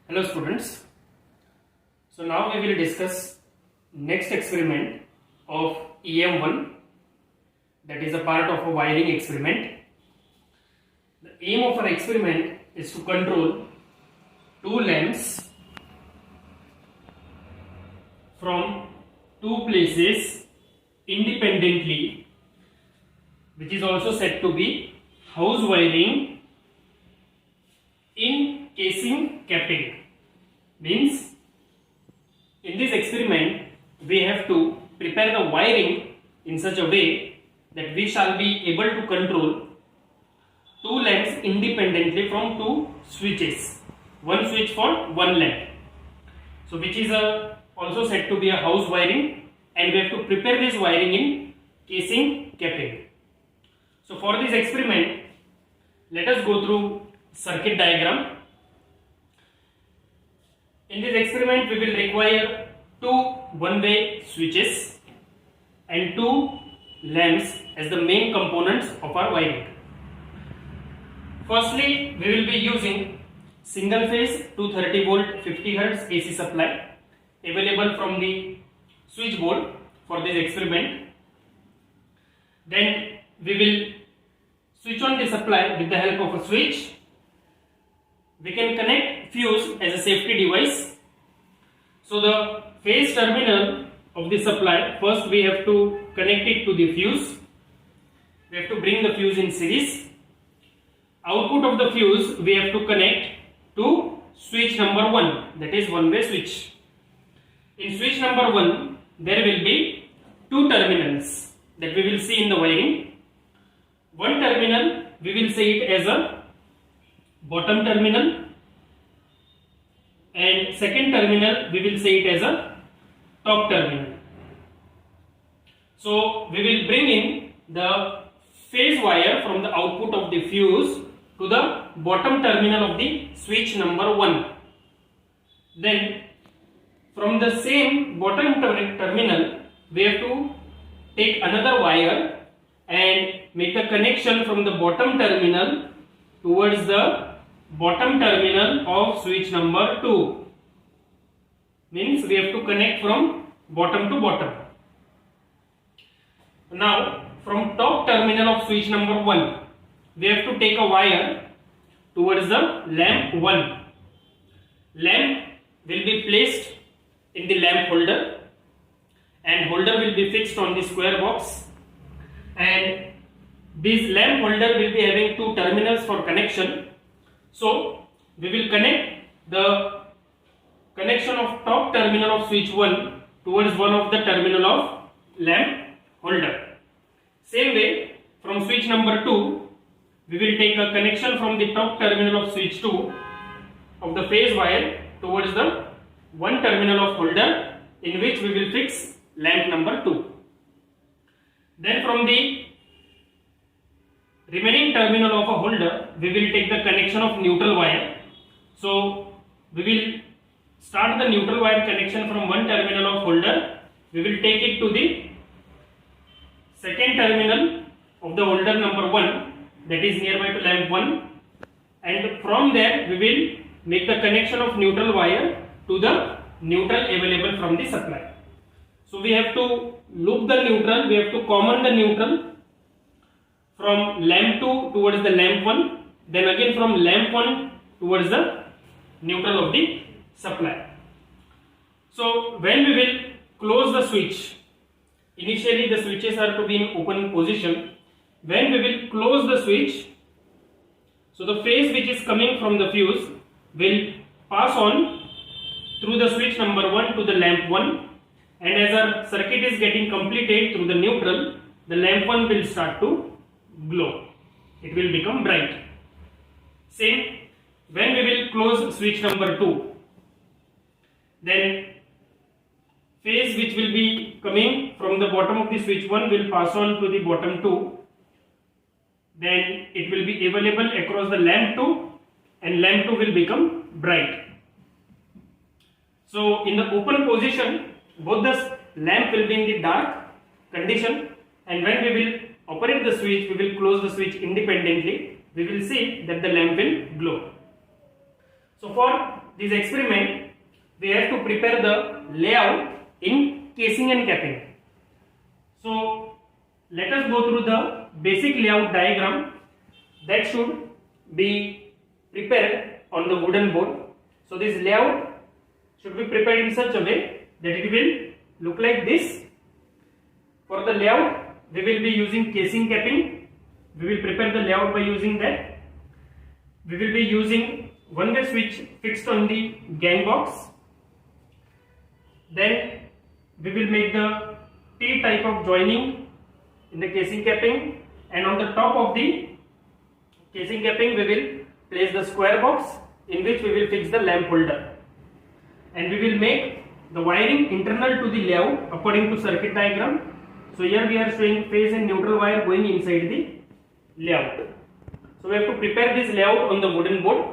Hello students. So now we will discuss next experiment of EM1, that is a part of a wiring experiment. The aim of our experiment is to control two lamps from two places independently, which is also said to be house wiring in casing capping. Means in this experiment we have to prepare the wiring in such a way that we shall be able to control two lamps independently from two switches, one switch for one lamp. So which is also said to be a house wiring, and we have to prepare this wiring in casing capping. So for this experiment, let us go through circuit diagram. In this experiment, we will require two one-way switches and two lamps as the main components of our wiring. Firstly, we will be using single phase 230 volt 50 Hz AC supply available from the switchboard for this experiment. Then we will switch on the supply with the help of a switch. We can connect fuse as a safety device. So the phase terminal of the supply, first we have to connect it to the fuse. We have to bring the fuse in series. Output of the fuse we have to connect to switch number 1, that is one way switch. In switch number 1 there will be two terminals that we will see in the wiring. One terminal we will say it as a bottom terminal, and second terminal we will say it as a top terminal. So we will bring in the phase wire from the output of the fuse to the bottom terminal of the switch number 1. Then from the same bottom terminal we have to take another wire and make the connection from the bottom terminal towards the bottom terminal of switch number 2. Means we have to connect from bottom to bottom. Now from top terminal of switch number 1 we have to take a wire towards the lamp 1. Lamp will be placed in the lamp holder, and holder will be fixed on the square box, and this lamp holder will be having two terminals for connection. So we will connect the connection of top terminal of switch 1 towards one of the terminal of lamp holder. Same way, from switch number 2 we will take a connection from the top terminal of switch 2 of the phase wire towards the one terminal of holder in which we will fix lamp number 2. Then from the remaining terminal of a holder we will take the connection of neutral wire. So we will start the neutral wire connection from one terminal of holder. We will take it to the second terminal of the holder number 1, that is nearby to lamp 1, and from there we will make the connection of neutral wire to the neutral available from the supply. So we have to loop the neutral, we have to common the neutral from lamp 2 towards the lamp 1, then again from lamp 1 towards the neutral of the supply. So when we will close the switch, initially the switches are to be in open position. When we will close the switch, so the phase which is coming from the fuse will pass on through the switch number 1 to the lamp 1, and as our circuit is getting completed through the neutral, the lamp 1 will start to glow. It will become bright. Same when we will close switch number 2, then phase which will be coming from the bottom of the switch 1 will pass on to the bottom 2. Then it will be available across the lamp 2, and lamp 2 will become bright. So in the open position, both the lamp will be in the dark condition, and when we will operate the switch, we will close the switch independently. We will see that the lamp will glow. So for this experiment, we have to prepare the layout in casing and capping. So let us go through the basic layout diagram that should be prepared on the wooden board. So this layout should be prepared in such a way that it will look like this. For the layout, we will be using casing capping. We will prepare the layout by using that. We will be using one-way switch fixed on the gang box. Then we will make the T type of joining in the casing capping, and on the top of the casing capping we will place the square box in which we will fix the lamp holder, and we will make the wiring internal to the layout according to circuit diagram. So here we are showing phase and neutral wire going inside the layout. So we have to prepare this layout on the wooden board.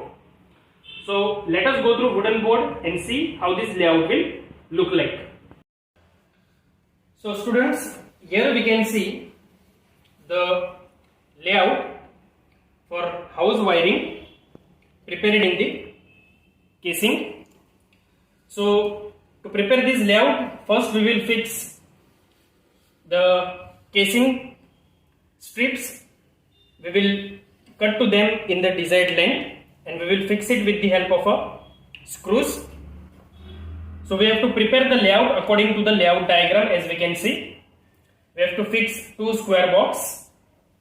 So let us go through wooden board and see how this layout will look like. So students, here we can see the layout for house wiring prepared in the casing. So to prepare this layout, first we will fix the casing strips. We will cut to them in the desired length, and we will fix it with the help of a screws. So we have to prepare the layout according to the layout diagram. As we can see, we have to fix two square box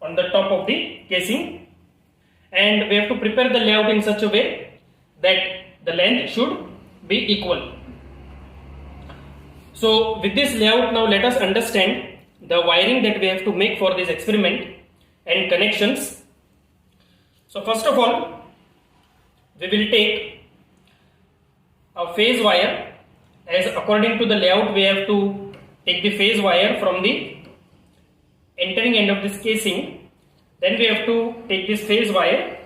on the top of the casing, and we have to prepare the layout in such a way that the length should be equal. So with this layout, now let us understand the wiring that we have to make for this experiment and connections. So first of all, we will take a phase wire. As according to the layout, we have to take the phase wire from the entering end of this casing. Then we have to take this phase wire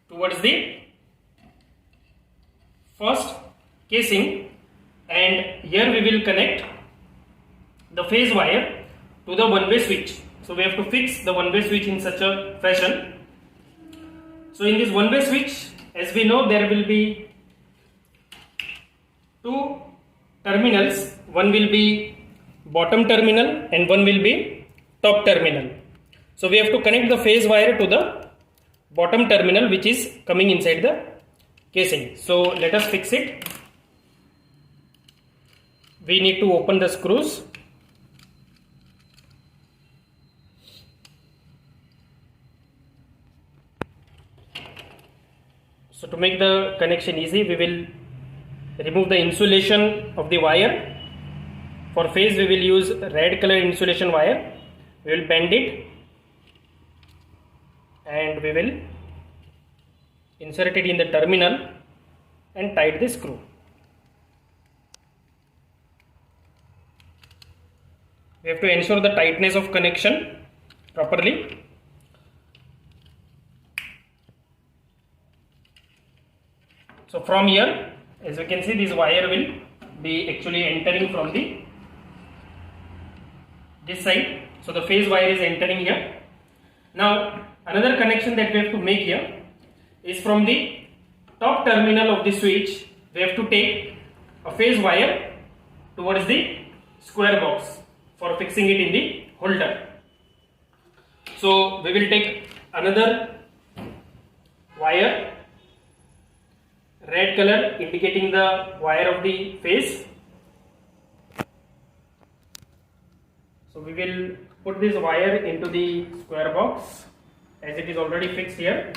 towards the first casing, and here we will connect the phase wire to the one-way switch. So we have to fix the one-way switch in such a fashion. So in this one-way switch, as we know, there will be two terminals. One will be bottom terminal and one will be top terminal. So we have to connect the phase wire to the bottom terminal, which is coming inside the casing. So let us fix it. We need to open the screws. So to make the connection easy, we will remove the insulation of the wire. For phase, we will use red color insulation wire. We will bend it and we will insert it in the terminal and tight the screw. We have to ensure the tightness of connection properly. So from here, as you can see, this wire will be actually entering from this side. So the phase wire is entering here. Now another connection that we have to make here is from the top terminal of the switch. We have to take a phase wire towards the square box for fixing it in the holder. So we will take another wire, red color indicating the wire of the phase. So we will put this wire into the square box as it is already fixed here.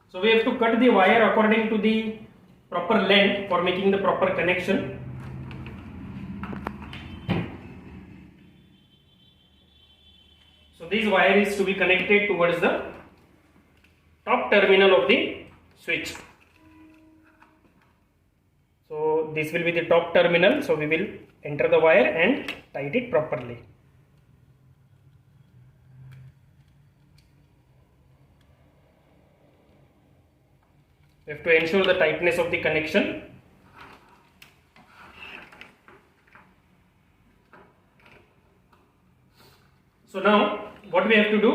So we have to cut the wire according to the proper length for making the proper connection. So this wire is to be connected towards the top terminal of the switch. So this will be the top terminal. So we will enter the wire and tight it properly. We have to ensure the tightness of the connection. So now what we we have to do?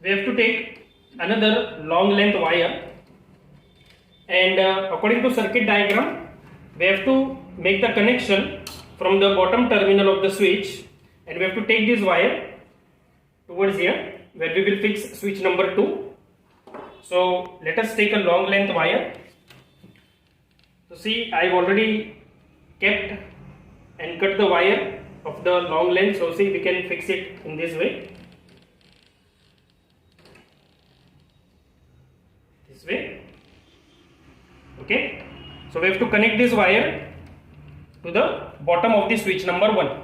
We have to take another long length wire, and according to circuit diagram, we have to make the connection from the bottom terminal of the switch, and we have to take this wire towards here where we will fix switch number 2. So let us take a long length wire. So see, I have already kept and cut the wire of the long length. So see, we can fix it in this way. This way. Okay. So we have to connect this wire to the bottom of the switch number 1.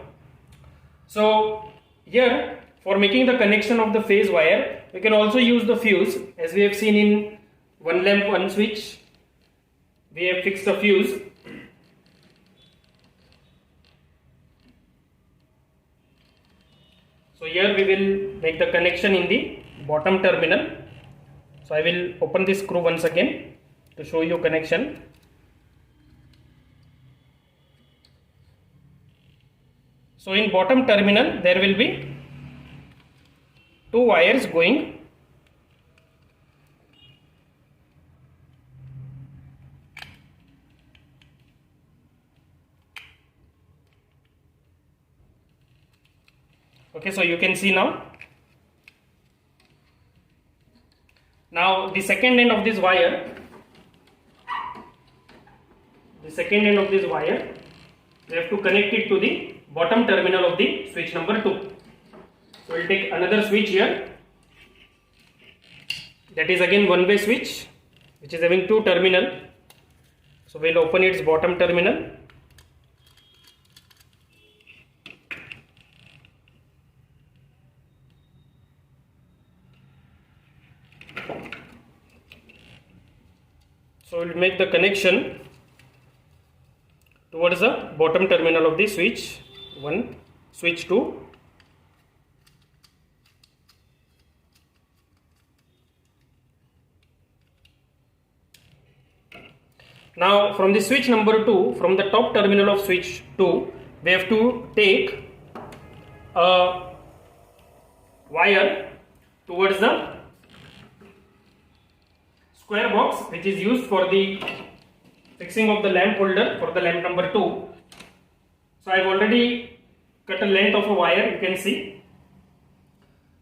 So here, for making the connection of the phase wire, we can also use the fuse, as we have seen in one lamp, one switch. We have fixed the fuse. So here we will make the connection in the bottom terminal. So I will open this screw once again to show you connection. So in bottom terminal there will be 2 wires going. Okay, so you can see now. Now the second end of this wire, we have to connect it to the bottom terminal of the switch number 2. So we will take another switch here, that is again one-way switch, which is having 2 terminal. So we will open its bottom terminal. So we will make the connection towards the bottom terminal of the switch 1, switch 2. Now from the switch number 2, from the top terminal of switch 2, we have to take a wire towards the square box which is used for the fixing of the lamp holder for the lamp number 2. So I have already cut a length of a wire, you can see.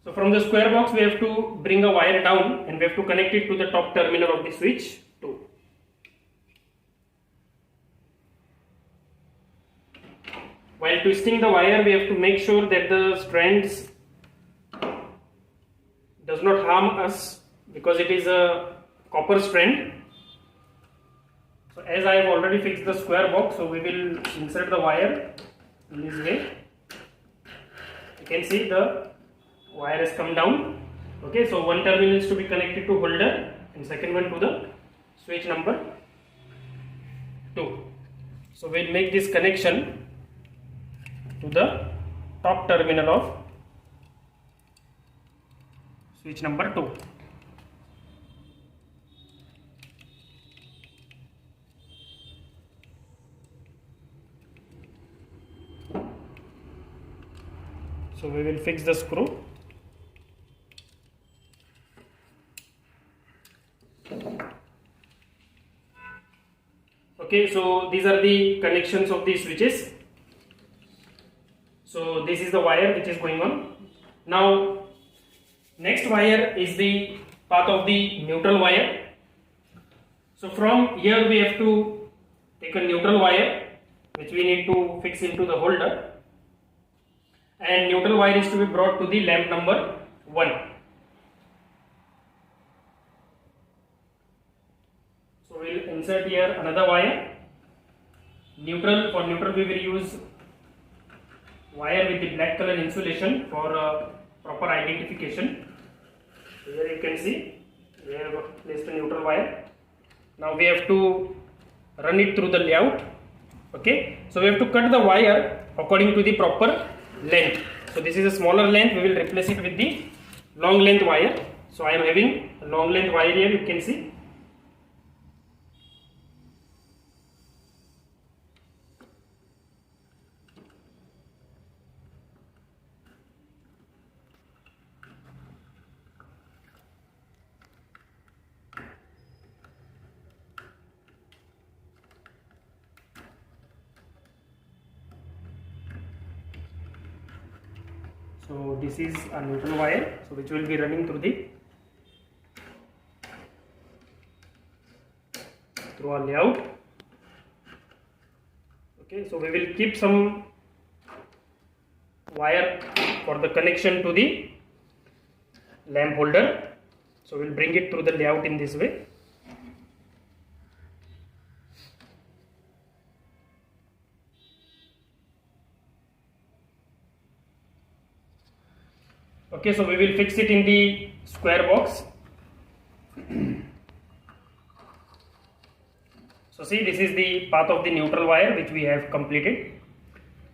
So from the square box we have to bring a wire down and we have to connect it to the top terminal of the switch 2. While twisting the wire, we have to make sure that the strands does not harm us because it is a copper strand. So as I have already fixed the square box, so we will insert the wire in this way. You can see the wire has come down. Okay, so one terminal is to be connected to holder and second one to the switch number 2. So we will make this connection to the top terminal of switch number 2. So we will fix the screw. Okay, so these are the connections of the switches. So this is the wire which is going on. Now next wire is the path of the neutral wire. So from here we have to take a neutral wire which we need to fix into the holder, and neutral wire is to be brought to the lamp number 1. So we will insert here another wire. For neutral we will use wire with the black color insulation for proper identification. So here you can see we have placed a neutral wire. Now we have to run it through the layout. Okay, so we have to cut the wire according to the proper length. So this is a smaller length, we will replace it with the long length wire. So I am having a long length wire here, you can see. So this is a neutral wire, so which will be running through a layout. Okay, so we will keep some wire for the connection to the lamp holder. So we will bring it through the layout in this way. Okay, so we will fix it in the square box. So see, this is the path of the neutral wire which we have completed.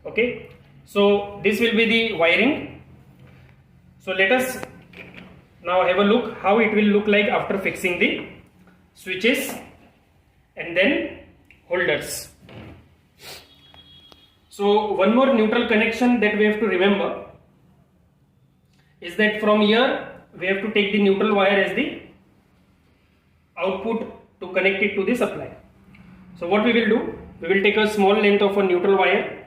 Okay, so this will be the wiring. So let us now have a look how it will look like after fixing the switches and then holders. So one more neutral connection that we have to remember is that from here we have to take the neutral wire as the output to connect it to the supply. So what we will do, we will take a small length of a neutral wire.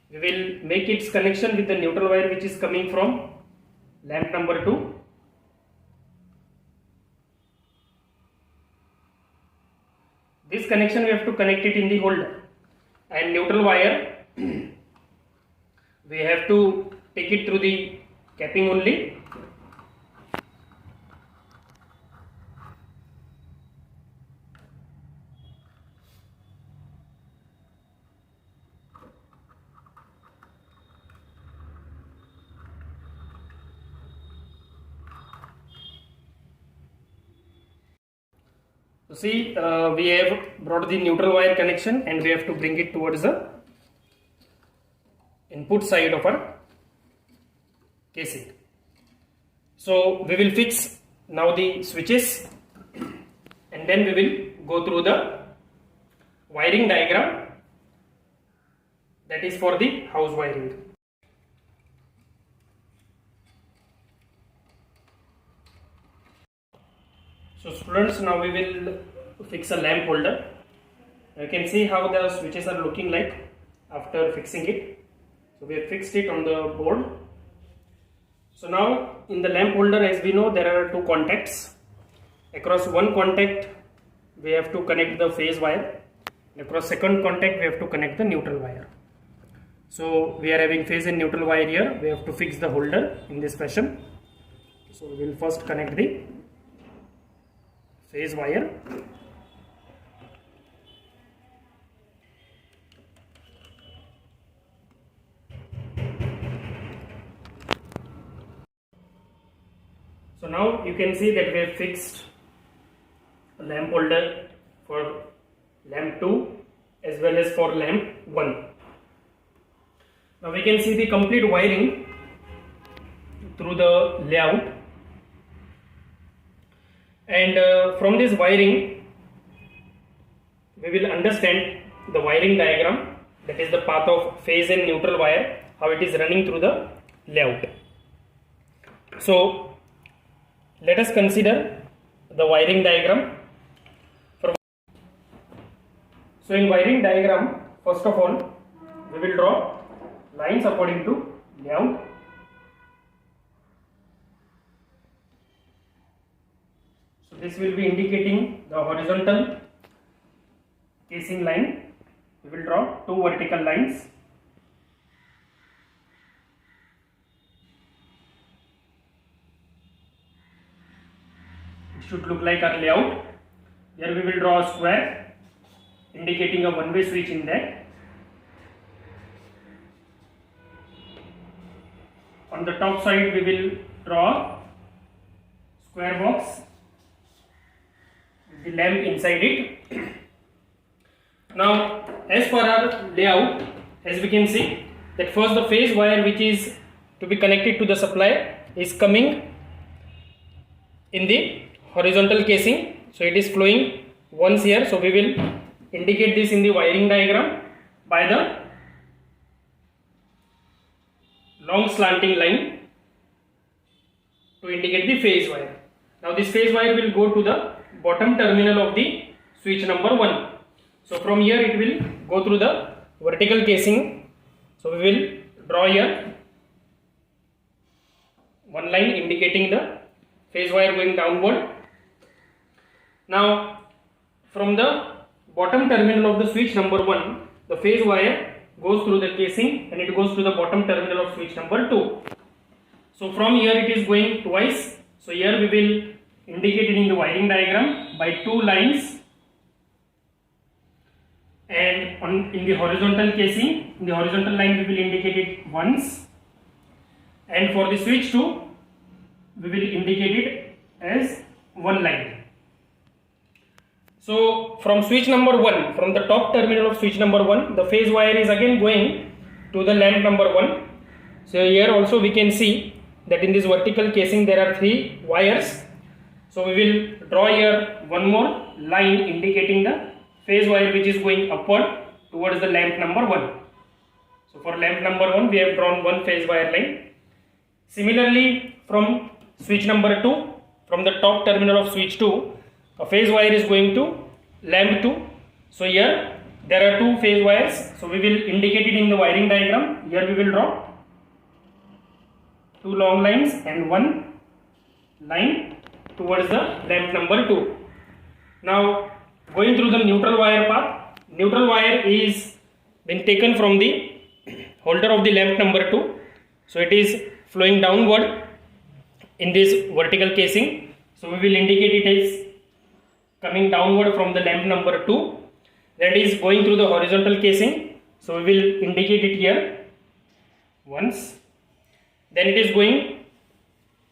We will make its connection with the neutral wire which is coming from lamp number 2. This connection we have to connect it in the holder, and neutral wire we have to take it through the capping only. So see, we have brought the neutral wire connection and we have to bring it towards the input side of our casing. So we will fix now the switches and then we will go through the wiring diagram that is for the house wiring. So students, now we will fix a lamp holder. You can see how the switches are looking like after fixing it. So we have fixed it on the board. So now in the lamp holder, as we know, there are two contacts. Across one contact we have to connect the phase wire. Across second contact we have to connect the neutral wire. So we are having phase and neutral wire here. We have to fix the holder in this fashion. So we will first connect the phase wire. So now you can see that we have fixed a lamp holder for lamp 2 as well as for lamp 1. Now we can see the complete wiring through the layout. And from this wiring we will understand the wiring diagram, that is the path of phase and neutral wire, how it is running through the layout. So let us consider the wiring diagram. So in wiring diagram, first of all we will draw lines according to layout. This will be indicating the horizontal casing line. We will draw two vertical lines. It should look like our layout. Here we will draw a square indicating a one-way switch in that. On the top side we will draw a square box, the lamp inside it. Now as per our layout, as we can see that first the phase wire which is to be connected to the supply is coming in the horizontal casing, so it is flowing once here. So we will indicate this in the wiring diagram by the long slanting line to indicate the phase wire. Now this phase wire will go to the bottom terminal of the switch number 1. So from here it will go through the vertical casing. So we will draw here one line indicating the phase wire going downward. Now from the bottom terminal of the switch number 1, the phase wire goes through the casing and it goes to the bottom terminal of switch number 2. So from here it is going twice. So here we will indicate it in the wiring diagram by 2 lines, and in the horizontal casing, in the horizontal line we will indicate it once, and for the switch 2 we will indicate it as 1 line. So from switch number 1, from the top terminal of switch number 1, the phase wire is again going to the lamp number 1. So here also we can see that in this vertical casing there are 3 wires. So we will draw here one more line indicating the phase wire which is going upward towards the lamp number 1. So for lamp number 1 we have drawn one phase wire line. Similarly from switch number 2, from the top terminal of switch 2, a phase wire is going to lamp 2. So here there are 2 phase wires. So we will indicate it in the wiring diagram. Here we will draw 2 long lines and 1 line towards the lamp number 2. Now going through the neutral wire path, neutral wire is being taken from the holder of the lamp number 2. So it is flowing downward in this vertical casing. So we will indicate it as coming downward from the lamp number 2. That is going through the horizontal casing. So we will indicate it here once. Then it is going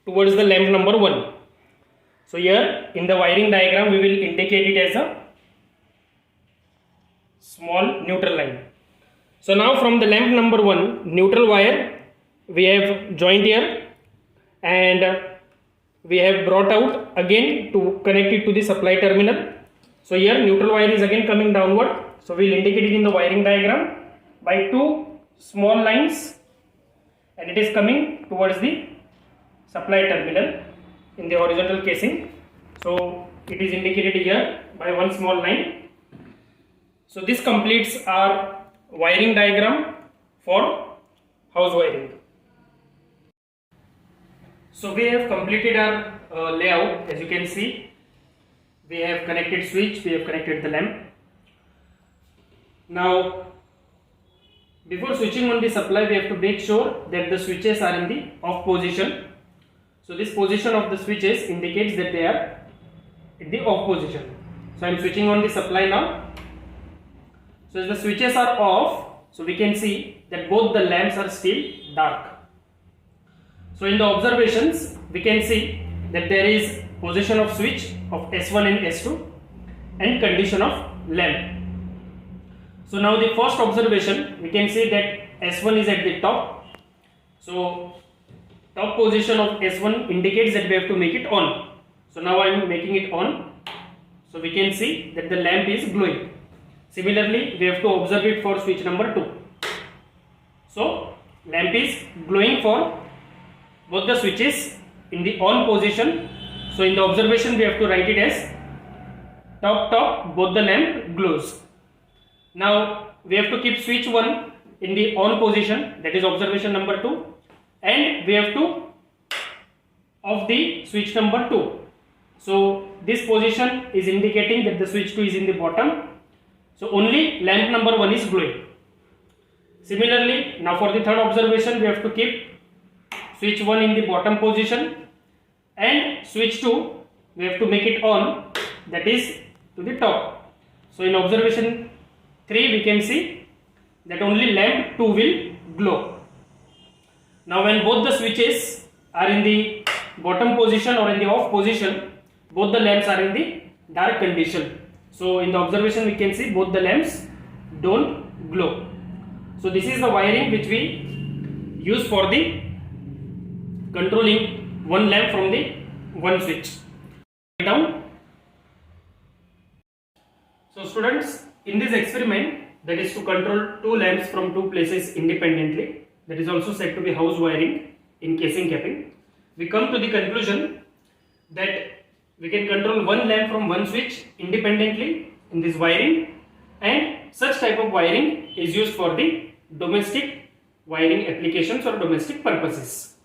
towards the lamp number 1. So here in the wiring diagram we will indicate it as a small neutral line. So now from the lamp number 1 neutral wire we have joined here, and we have brought out again to connect it to the supply terminal. So here neutral wire is again coming downward. So we will indicate it in the wiring diagram by 2 small lines, and it is coming towards the supply terminal in the horizontal casing. So it is indicated here by one small line. So this completes our wiring diagram for house wiring. So we have completed our layout. As you can see, we have connected switch, we have connected the lamp. Now before switching on the supply we have to make sure that the switches are in the off position. So this position of the switches indicates that they are in the off position. So I am switching on the supply now. So as the switches are off, so we can see that both the lamps are still dark. So in the observations we can see that there is position of switch of S1 and S2 and condition of lamp. So now the first observation, we can see that S1 is at the top. So top position of S1 indicates that we have to make it on. So now I am making it on. So we can see that the lamp is glowing. Similarly, we have to observe it for switch number 2. So lamp is glowing for both the switches in the on position. So in the observation we have to write it as top both the lamp glows. Now we have to keep switch 1 in the on position, that is observation number 2, and we have to off the switch number 2. So this position is indicating that the switch 2 is in the bottom. So only lamp number 1 is glowing. Similarly, now for the third observation we have to keep switch 1 in the bottom position and switch 2 we have to make it on, that is to the top. So in observation 3 we can see that only lamp 2 will glow. Now when both the switches are in the bottom position or in the off position, both the lamps are in the dark condition. So in the observation we can see both the lamps don't glow. So this is the wiring which we use for the controlling one lamp from the one switch. Down. So students, in this experiment, that is to control 2 lamps from 2 places independently, that is also said to be house wiring in casing capping, we come to the conclusion that we can control one lamp from one switch independently in this wiring, and such type of wiring is used for the domestic wiring applications or domestic purposes.